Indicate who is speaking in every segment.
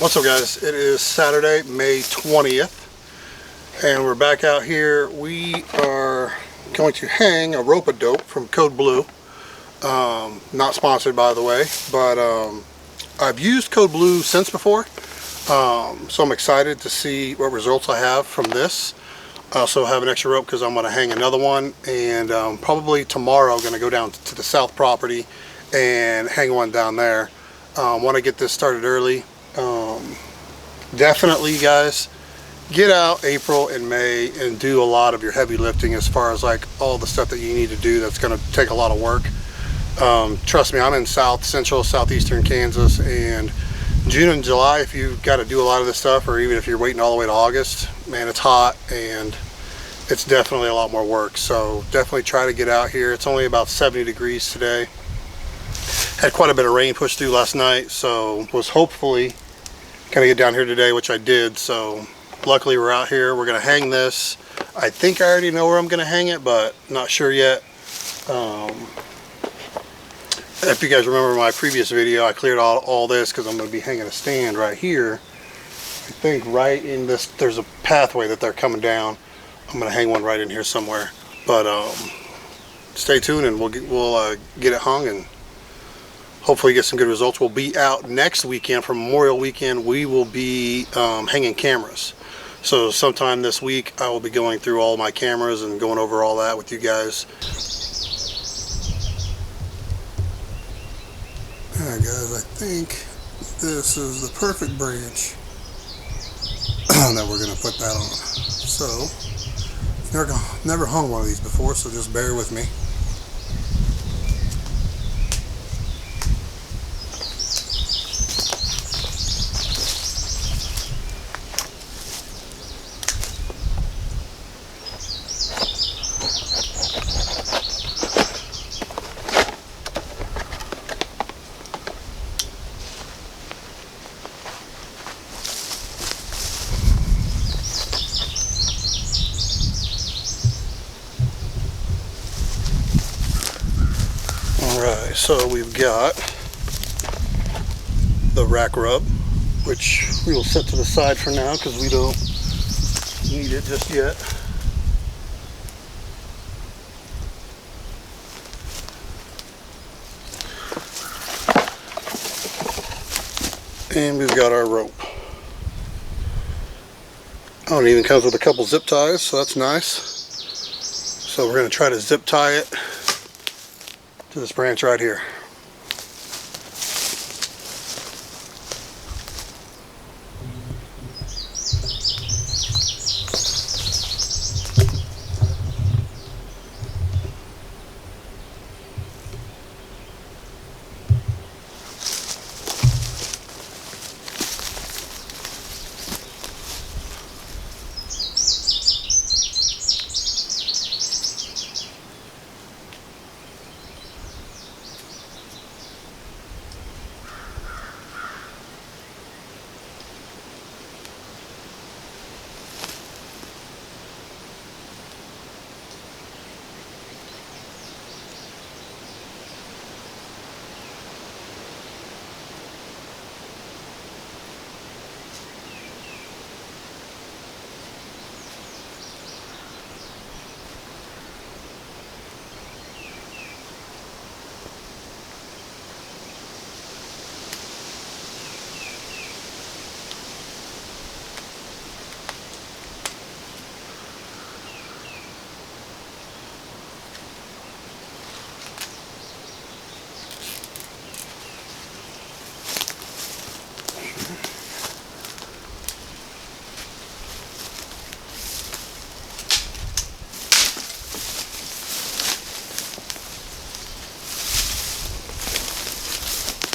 Speaker 1: What's up, guys? It is Saturday, May 20th, and we're back out here. We are going to hang a rope-a-dope from Code Blue. Not sponsored, by the way, but I've used Code Blue since before, so I'm excited to see what results I have from this. I also have an extra rope because I'm going to hang another one, and probably tomorrow I'm going to go down to the south property and hang one down there. Want to get this started early. Definitely, guys, get out April and May and do a lot of your heavy lifting as far as like all the stuff that you need to do that's going to take a lot of work. Trust me, I'm in southeastern Kansas, and June and July, if you've got to do a lot of this stuff, or even if you're waiting all the way to August, man, it's hot and it's definitely a lot more work. So definitely try to get out here. It's only about 70 degrees today. Had quite a bit of rain pushed through last night, so was hopefully gonna get down here today, which I did. So luckily we're out here. We're gonna hang this. I think I already know where I'm gonna hang it, but not sure yet. If you guys remember my previous video, I cleared all this because I'm gonna be hanging a stand right here. I think right in this, there's a pathway that they're coming down. I'm gonna hang one right in here somewhere. But stay tuned and we'll get it hung and hopefully get some good results. We'll be out next weekend for Memorial Weekend. We will be hanging cameras. So sometime this week I will be going through all my cameras and going over all that with you guys. Alright guys, I think this is the perfect branch that we're going to put that on. So, never hung one of these before, so just bear with me. Alright, so we've got the rack rub, which we will set to the side for now because we don't need it just yet. And we've got our rope. Oh, it even comes with a couple zip ties, so that's nice. So we're going to try to zip tie it to this branch right here.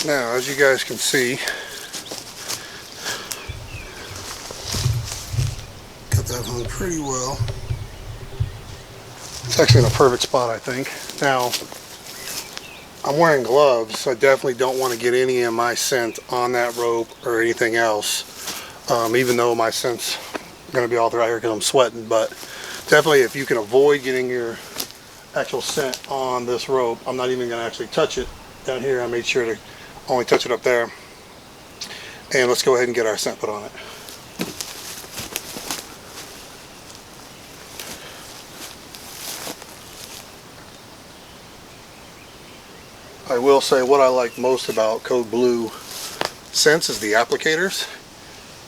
Speaker 1: Now, as you guys can see, got that hung pretty well. It's actually in a perfect spot, I think. Now, I'm wearing gloves, so I definitely don't want to get any of my scent on that rope or anything else, even though my scent's going to be all throughout here because I'm sweating. But definitely, if you can avoid getting your actual scent on this rope, I'm not even going to actually touch it down here. I made sure to only touch it up there. And let's go ahead and get our scent put on it. I will say what I like most about Code Blue scents is the applicators.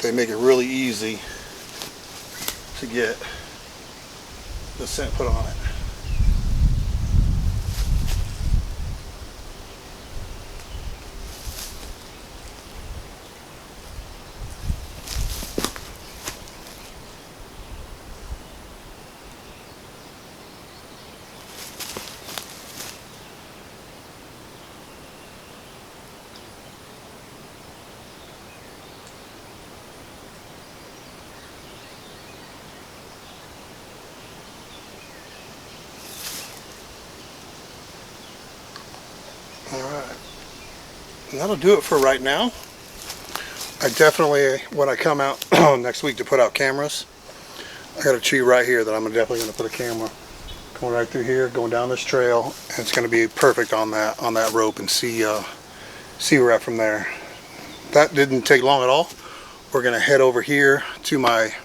Speaker 1: They make it really easy to get the scent put on it. Alright, and that'll do it for right now. I definitely, when I come out next week to put out cameras, I got a tree right here that I'm definitely going to put a camera going right through here, going down this trail, and it's going to be perfect on that rope, and see where we're at from there. That didn't take long at all. We're going to head over here to my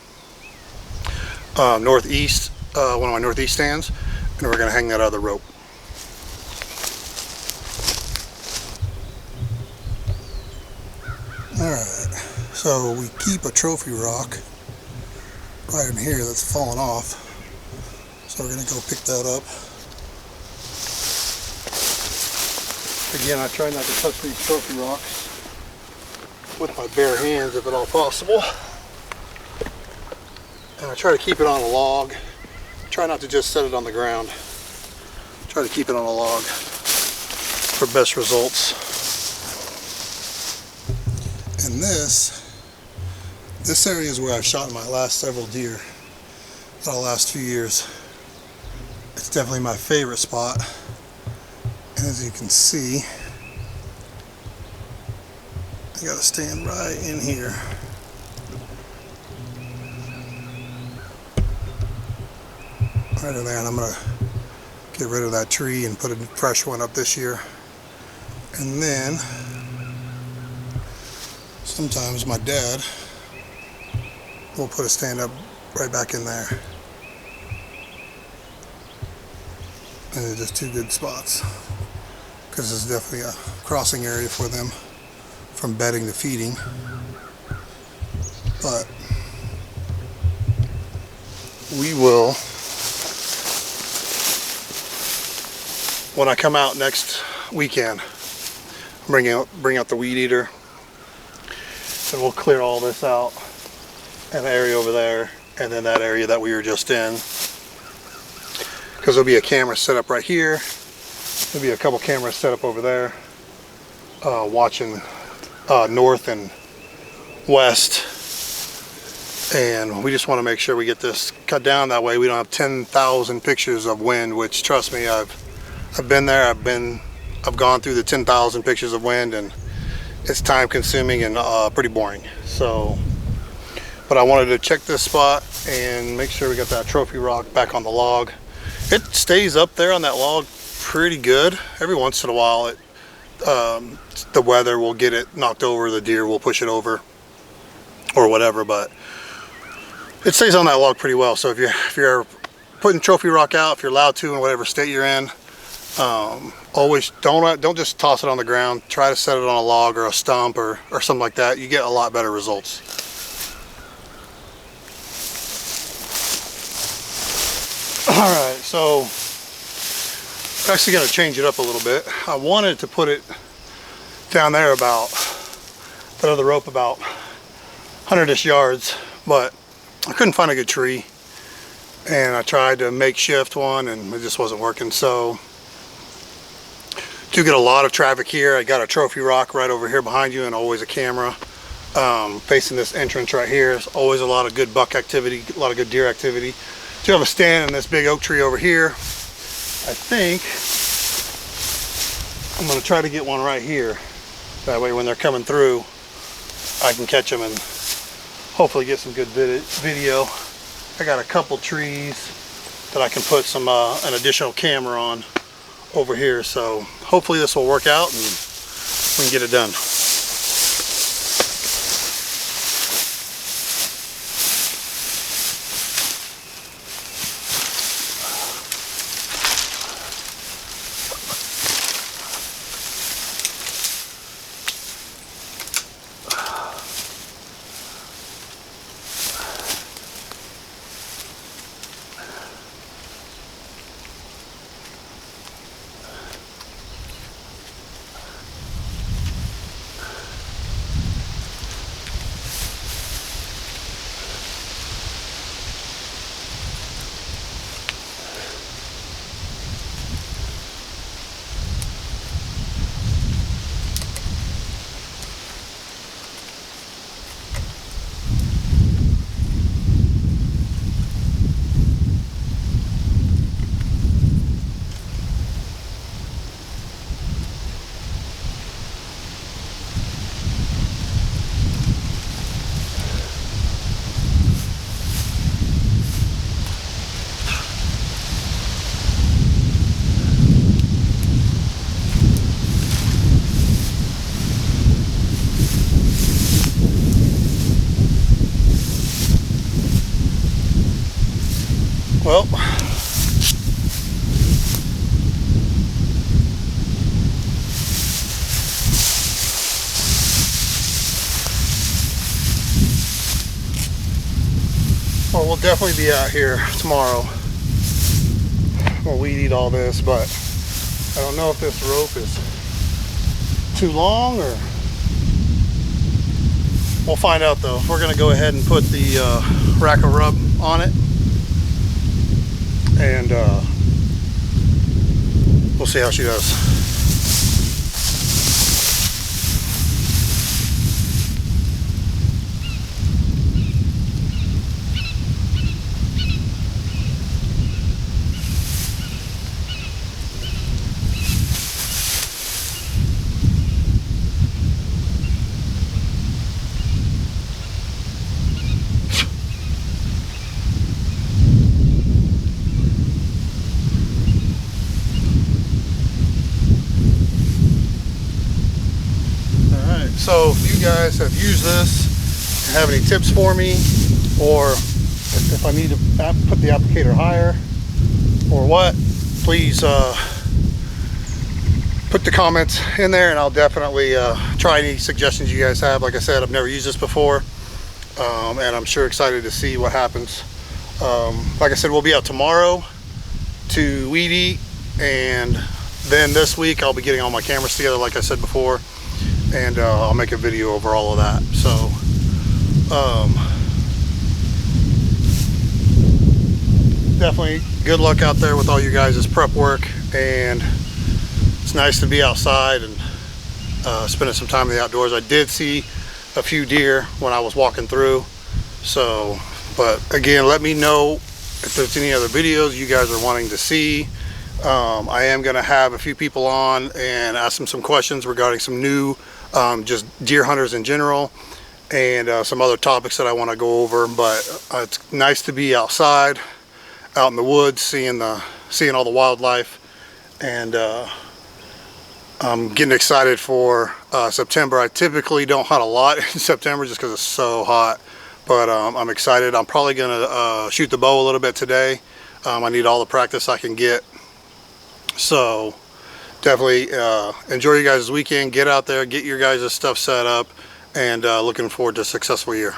Speaker 1: northeast, one of my northeast stands, and we're going to hang that other rope. Alright, so we keep a trophy rock right in here that's fallen off. So we're going to go pick that up. Again, I try not to touch these trophy rocks with my bare hands if at all possible. And I try to keep it on a log. Try not to just set it on the ground. Try to keep it on a log for best results. And this area is where I've shot my last several deer for the last few years. It's definitely my favorite spot. And as you can see, I gotta stand right in here. Right in there, and I'm gonna get rid of that tree and put a fresh one up this year. And then sometimes my dad will put a stand up right back in there. And they're just two good spots, because it's definitely a crossing area for them from bedding to feeding. But we will, when I come out next weekend, bring out the weed eater, and we'll clear all this out, and the area over there, and then that area that we were just in, because there'll be a camera set up right here. There'll be a couple cameras set up over there, watching north and west, and we just want to make sure we get this cut down. That way we don't have 10,000 pictures of wind, which, trust me, I've been there. I've gone through the 10,000 pictures of wind, and it's time consuming and pretty boring. So, but I wanted to check this spot and make sure we got that trophy rock back on the log. It stays up there on that log pretty good. Every once in a while the weather will get it knocked over, the deer will push it over or whatever, but it stays on that log pretty well. So if you're putting trophy rock out, if you're allowed to in whatever state you're in, always don't just toss it on the ground. Try to set it on a log or a stump or something like that. You get a lot better results. Alright, so I'm actually going to change it up a little bit. I wanted to put it down there about that other rope about 100-ish yards, but I couldn't find a good tree, and I tried to makeshift one and it just wasn't working. So do get a lot of traffic here. I got a trophy rock right over here behind you, and always a camera facing this entrance right here. There's always a lot of good buck activity, a lot of good deer activity. Do have a stand in this big oak tree over here. I think I'm going to try to get one right here. That way when they're coming through, I can catch them and hopefully get some good video. I got a couple trees that I can put some an additional camera on over here, so hopefully this will work out and we can get it done. Well, we'll definitely be out here tomorrow. We'll weed eat all this, but I don't know if this rope is too long, or we'll find out though. We're gonna go ahead and put the rack of rub on it, and we'll see how she does. So if you guys have used this and have any tips for me, or if I need to put the applicator higher or what, please put the comments in there, and I'll definitely try any suggestions you guys have. Like I said, I've never used this before, and I'm sure excited to see what happens. Like I said, we'll be out tomorrow to weed eat, and then this week I'll be getting all my cameras together like I said before, and I'll make a video over all of that. So definitely good luck out there with all you guys' prep work, and it's nice to be outside and spending some time in the outdoors. I did see a few deer when I was walking through, so, but again, let me know if there's any other videos you guys are wanting to see. I am going to have a few people on and ask them some questions regarding some new just deer hunters in general, and some other topics that I want to go over. But it's nice to be outside, out in the woods, seeing all the wildlife, and I'm getting excited for September. I typically don't hunt a lot in September just because it's so hot, but I'm excited. I'm probably gonna shoot the bow a little bit today. I need all the practice I can get, so definitely enjoy your guys' weekend. Get out there, get your guys' stuff set up, and looking forward to a successful year.